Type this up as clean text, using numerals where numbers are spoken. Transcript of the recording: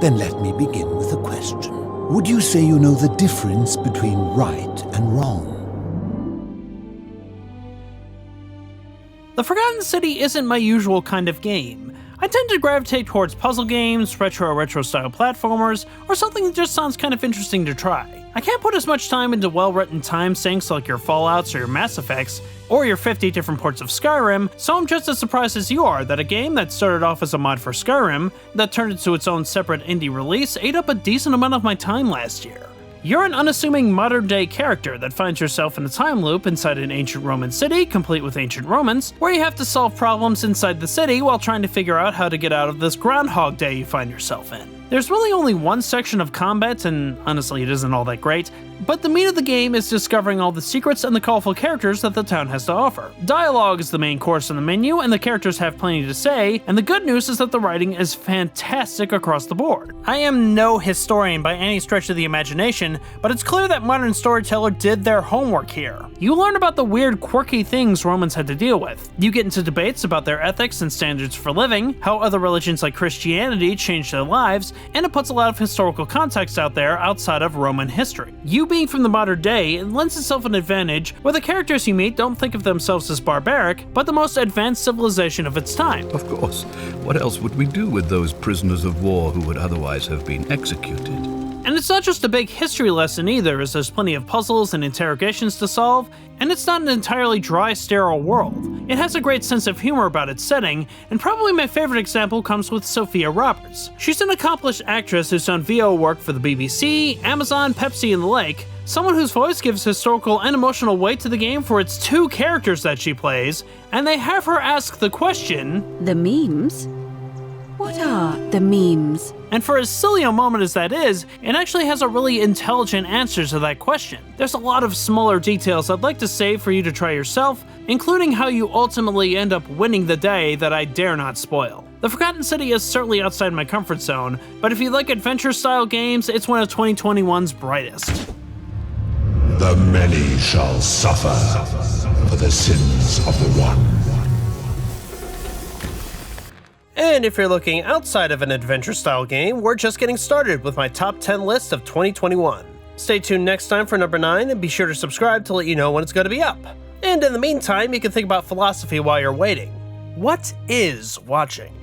Then let me begin with a question. Would you say you know the difference between right and wrong? The Forgotten City isn't my usual kind of game. I tend to gravitate towards puzzle games, retro style platformers, or something that just sounds kind of interesting to try. I can't put as much time into well-written time sinks like your Fallouts or your Mass Effects, or your 50 different ports of Skyrim, so I'm just as surprised as you are that a game that started off as a mod for Skyrim, that turned into its own separate indie release, ate up a decent amount of my time last year. You're an unassuming modern-day character that finds yourself in a time loop inside an ancient Roman city, complete with ancient Romans, where you have to solve problems inside the city while trying to figure out how to get out of this Groundhog Day you find yourself in. There's really only one section of combat, and honestly it isn't all that great, but the meat of the game is discovering all the secrets and the colorful characters that the town has to offer. Dialogue is the main course in the menu, and the characters have plenty to say, and the good news is that the writing is fantastic across the board. I am no historian by any stretch of the imagination, but it's clear that Modern Storyteller did their homework here. You learn about the weird, quirky things Romans had to deal with. You get into debates about their ethics and standards for living, how other religions like Christianity changed their lives, and it puts a lot of historical context out there outside of Roman history. You being from the modern day, it lends itself an advantage where the characters you meet don't think of themselves as barbaric, but the most advanced civilization of its time. Of course. What else would we do with those prisoners of war who would otherwise have been executed? And it's not just a big history lesson either, as there's plenty of puzzles and interrogations to solve, and it's not an entirely dry, sterile world. It has a great sense of humor about its setting, and probably my favorite example comes with Sophia Roberts. She's an accomplished actress who's done VO work for the BBC, Amazon, Pepsi, and the like, someone whose voice gives historical and emotional weight to the game for its two characters that she plays, and they have her ask the question, The memes? What are the memes? And for as silly a moment as that is, it actually has a really intelligent answer to that question. There's a lot of smaller details I'd like to save for you to try yourself, including how you ultimately end up winning the day that I dare not spoil. The Forgotten City is certainly outside my comfort zone, but if you like adventure-style games, it's one of 2021's brightest. The many shall suffer for the sins of the one. And if you're looking outside of an adventure-style game, we're just getting started with my top 10 list of 2021. Stay tuned next time for number 9, and be sure to subscribe to let you know when it's going to be up. And in the meantime, you can think about philosophy while you're waiting. What is watching?